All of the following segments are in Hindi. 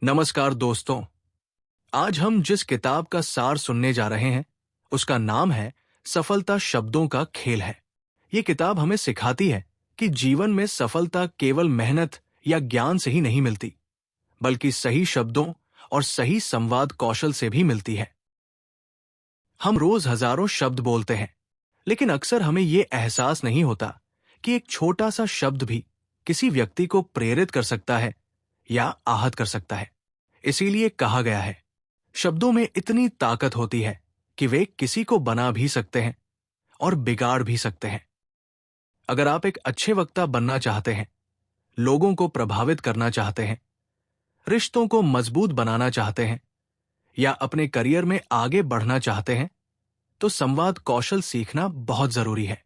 नमस्कार दोस्तों। आज हम जिस किताब का सार सुनने जा रहे हैं उसका नाम है सफलता शब्दों का खेल है। ये किताब हमें सिखाती है कि जीवन में सफलता केवल मेहनत या ज्ञान से ही नहीं मिलती, बल्कि सही शब्दों और सही संवाद कौशल से भी मिलती है। हम रोज हजारों शब्द बोलते हैं, लेकिन अक्सर हमें ये एहसास नहीं होता कि एक छोटा सा शब्द भी किसी व्यक्ति को प्रेरित कर सकता है या आहत कर सकता है। इसीलिए कहा गया है, शब्दों में इतनी ताकत होती है कि वे किसी को बना भी सकते हैं और बिगाड़ भी सकते हैं। अगर आप एक अच्छे वक्ता बनना चाहते हैं, लोगों को प्रभावित करना चाहते हैं, रिश्तों को मजबूत बनाना चाहते हैं या अपने करियर में आगे बढ़ना चाहते हैं, तो संवाद कौशल सीखना बहुत जरूरी है।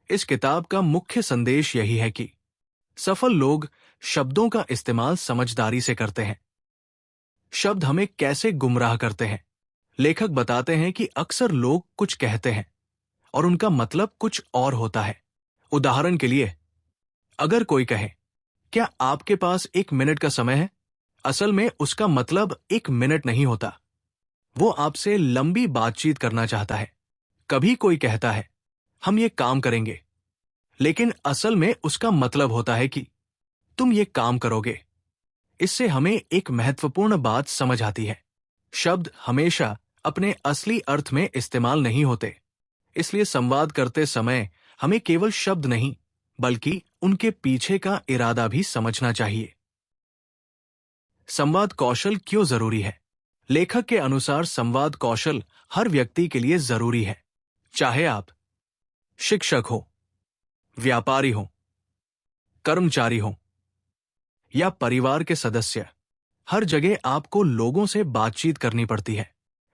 इस किताब का मुख्य संदेश यही है कि सफल लोग शब्दों का इस्तेमाल समझदारी से करते हैं। शब्द हमें कैसे गुमराह करते हैं। लेखक बताते हैं कि अक्सर लोग कुछ कहते हैं और उनका मतलब कुछ और होता है। उदाहरण के लिए, अगर कोई कहे, क्या आपके पास 1 मिनट का समय है, असल में उसका मतलब 1 मिनट नहीं होता। वो आपसे लंबी बातचीत करना चाहता है। कभी कोई कहता है, हम ये काम करेंगे, लेकिन असल में उसका मतलब होता है कि तुम ये काम करोगे। इससे हमें एक महत्वपूर्ण बात समझ आती है, शब्द हमेशा अपने असली अर्थ में इस्तेमाल नहीं होते। इसलिए संवाद करते समय हमें केवल शब्द नहीं, बल्कि उनके पीछे का इरादा भी समझना चाहिए। संवाद कौशल क्यों जरूरी है? लेखक के अनुसार संवाद कौशल हर व्यक्ति के लिए जरूरी है। चाहे आप शिक्षक हो, व्यापारी हो, कर्मचारी हो या परिवार के सदस्य, हर जगह आपको लोगों से बातचीत करनी पड़ती है।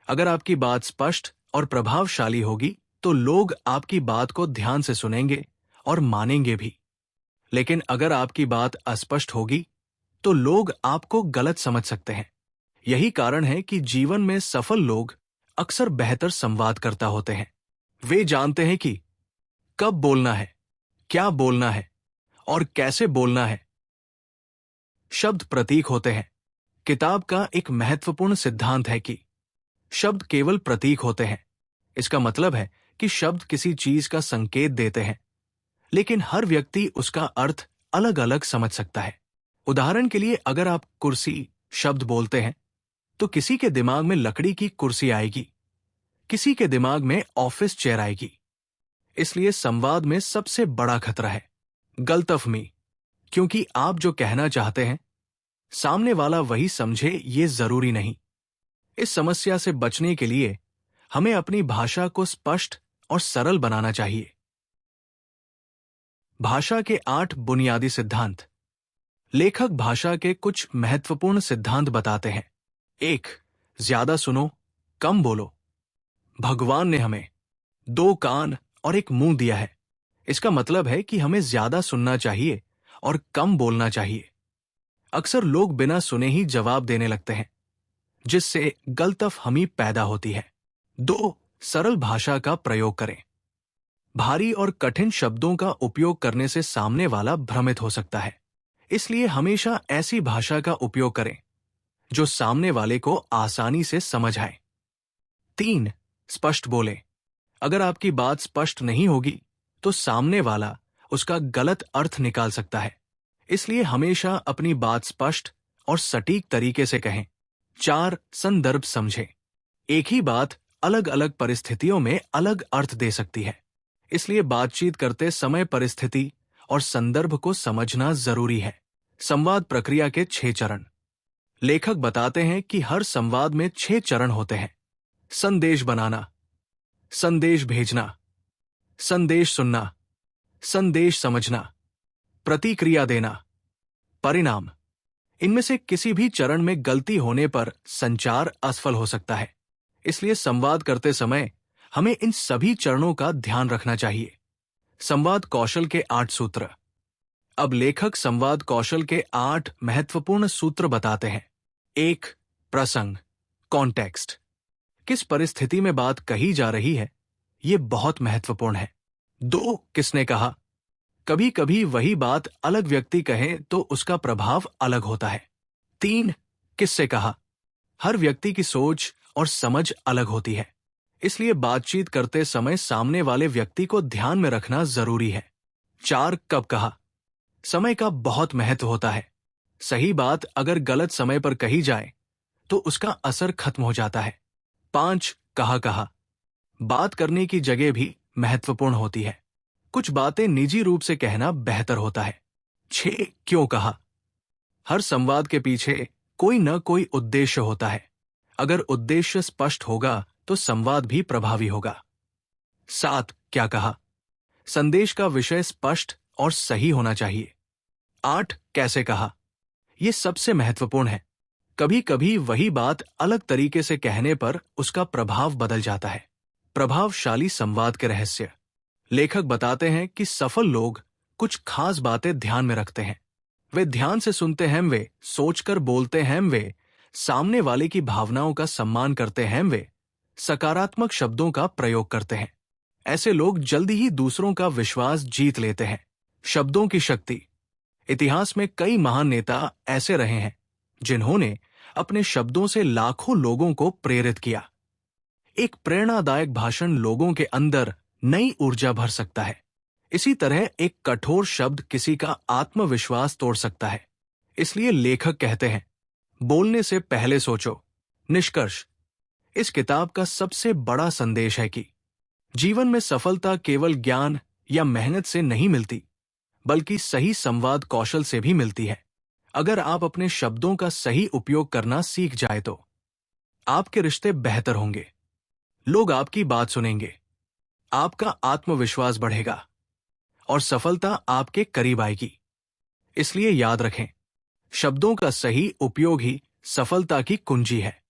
अगर आपकी बात स्पष्ट और प्रभावशाली होगी तो लोग आपकी बात को ध्यान से सुनेंगे और मानेंगे भी। लेकिन अगर आपकी बात अस्पष्ट होगी तो लोग आपको गलत समझ सकते हैं। यही कारण है कि जीवन में सफल लोग अक्सर बेहतर संवादकर्ता होते हैं। वे जानते हैं कि कब बोलना है, क्या बोलना है और कैसे बोलना है। शब्द प्रतीक होते हैं। किताब का एक महत्वपूर्ण सिद्धांत है कि शब्द केवल प्रतीक होते हैं। इसका मतलब है कि शब्द किसी चीज का संकेत देते हैं, लेकिन हर व्यक्ति उसका अर्थ अलग अलग समझ सकता है। उदाहरण के लिए, अगर आप कुर्सी शब्द बोलते हैं तो किसी के दिमाग में लकड़ी की कुर्सी आएगी, किसी के दिमाग में ऑफिस चेयर आएगी। इसलिए संवाद में सबसे बड़ा खतरा है गलतफहमी, क्योंकि आप जो कहना चाहते हैं सामने वाला वही समझे, ये जरूरी नहीं। इस समस्या से बचने के लिए हमें अपनी भाषा को स्पष्ट और सरल बनाना चाहिए। भाषा के 8 बुनियादी सिद्धांत। लेखक भाषा के कुछ महत्वपूर्ण सिद्धांत बताते हैं। 1. ज्यादा सुनो, कम बोलो। भगवान ने हमें 2 कान और 1 मुंह दिया है। इसका मतलब है कि हमें ज्यादा सुनना चाहिए और कम बोलना चाहिए। अक्सर लोग बिना सुने ही जवाब देने लगते हैं, जिससे गलतफहमी पैदा होती है। 2. सरल भाषा का प्रयोग करें। भारी और कठिन शब्दों का उपयोग करने से सामने वाला भ्रमित हो सकता है। इसलिए हमेशा ऐसी भाषा का उपयोग करें जो सामने वाले को आसानी से समझ आए। 3. स्पष्ट बोलें। अगर आपकी बात स्पष्ट नहीं होगी तो सामने वाला उसका गलत अर्थ निकाल सकता है। इसलिए हमेशा अपनी बात स्पष्ट और सटीक तरीके से कहें। 4. संदर्भ समझें। एक ही बात अलग अलग परिस्थितियों में अलग अर्थ दे सकती है। इसलिए बातचीत करते समय परिस्थिति और संदर्भ को समझना जरूरी है। संवाद प्रक्रिया के 6 चरण। लेखक बताते हैं कि हर संवाद में 6 चरण होते हैं। संदेश बनाना, संदेश भेजना, संदेश सुनना, संदेश समझना, प्रतिक्रिया देना, परिणाम। इनमें से किसी भी चरण में गलती होने पर संचार असफल हो सकता है। इसलिए संवाद करते समय हमें इन सभी चरणों का ध्यान रखना चाहिए। संवाद कौशल के 8 सूत्र। अब लेखक संवाद कौशल के 8 महत्वपूर्ण सूत्र बताते हैं। 1. प्रसंग, कॉन्टेक्स्ट। किस परिस्थिति में बात कही जा रही है, यह बहुत महत्वपूर्ण है। 2. किसने कहा। कभी कभी वही बात अलग व्यक्ति कहे तो उसका प्रभाव अलग होता है। 3. किससे कहा। हर व्यक्ति की सोच और समझ अलग होती है, इसलिए बातचीत करते समय सामने वाले व्यक्ति को ध्यान में रखना जरूरी है। 4 कब कहा। समय का बहुत महत्व होता है। सही बात अगर गलत समय पर कही जाए तो उसका असर खत्म हो जाता है। 5 कहा। बात करने की जगह भी महत्वपूर्ण होती है। कुछ बातें निजी रूप से कहना बेहतर होता है। 6 क्यों कहा। हर संवाद के पीछे कोई न कोई उद्देश्य होता है। अगर उद्देश्य स्पष्ट होगा तो संवाद भी प्रभावी होगा। 7 क्या कहा। संदेश का विषय स्पष्ट और सही होना चाहिए। 8 कैसे कहा। यह सबसे महत्वपूर्ण है। कभी कभी वही बात अलग तरीके से कहने पर उसका प्रभाव बदल जाता है। प्रभावशाली संवाद के रहस्य। लेखक बताते हैं कि सफल लोग कुछ खास बातें ध्यान में रखते हैं। वे ध्यान से सुनते हैं, वे सोचकर बोलते हैं, वे सामने वाले की भावनाओं का सम्मान करते हैं, वे सकारात्मक शब्दों का प्रयोग करते हैं। ऐसे लोग जल्दी ही दूसरों का विश्वास जीत लेते हैं। शब्दों की शक्ति। इतिहास में कई महान नेता ऐसे रहे हैं जिन्होंने अपने शब्दों से लाखों लोगों को प्रेरित किया। एक प्रेरणादायक भाषण लोगों के अंदर नई ऊर्जा भर सकता है। इसी तरह एक कठोर शब्द किसी का आत्मविश्वास तोड़ सकता है। इसलिए लेखक कहते हैं, बोलने से पहले सोचो। निष्कर्ष। इस किताब का सबसे बड़ा संदेश है कि जीवन में सफलता केवल ज्ञान या मेहनत से नहीं मिलती, बल्कि सही संवाद कौशल से भी मिलती है। अगर आप अपने शब्दों का सही उपयोग करना सीख जाए तो आपके रिश्ते बेहतर होंगे, लोग आपकी बात सुनेंगे, आपका आत्मविश्वास बढ़ेगा और सफलता आपके करीब आएगी। इसलिए याद रखें, शब्दों का सही उपयोग ही सफलता की कुंजी है।